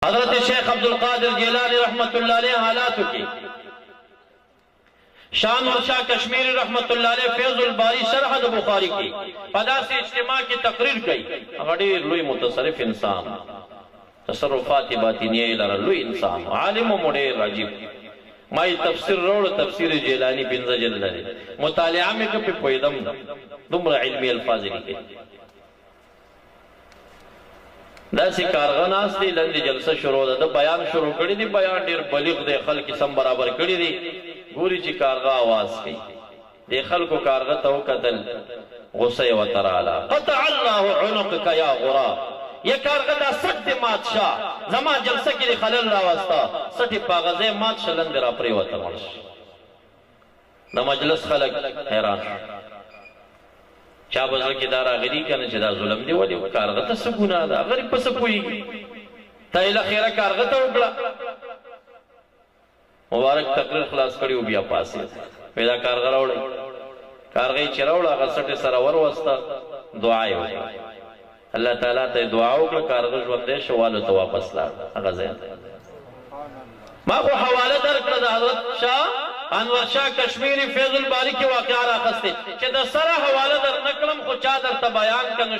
حضرت شیخ عبدالقادر جیلانی رحمت اللہ علیہ حالاتو کی شان ورشاہ کشمیری رحمت اللہ علیہ فیض الباری شرح د بخاری کی پدا سے اجتماع کی تقریر کی غیر لوی متصرف انسان تصرفات باطنیه لره لوی انسان عالم و مډیر عجیب مای تفسیر روڑ تفسیر جیلانی پنځه جلد لري مطالعه مې په پویدم دومره علمی الفاظ لیکي داسې کارغناس دی لندې جلسه شروع ده د بیان شروع کړی دی بیان ډیر بلیغ دی خلک سم برابر کړی دی ګوري چې کارغه आवाज کوي دی خلکو کارغه ته وکتل غصه و تراله قطع الله عنقك يا غراب یہ کارغه دا سټ دی مات شاه زما جلسه کې خلل راوستا سټي پاغزه مات شلند را پری وته مرش د مجلس خلک حیران چا بزر کی دارا غری کنه چې دا ظلم دی ولی کارغه ته سګونه دا غریب پس کوي تایله خیره کارغه ته وکړه مبارک تقریر خلاص کړي او بیا پاسه پیدا کارغه راوړ کارغه چراوړ هغه سټه سره ور وستا دعا یې وکړه الله تعالی ته دعا وکړه کارغه ژوندې شواله ته واپس لاړ هغه ځای ما خو حواله درکړه د حضرت شاه انور شاه کشمیری فیض الباری کی واقعہ راخسته چې د سره حواله در نکړم خو چا درته بیان کنه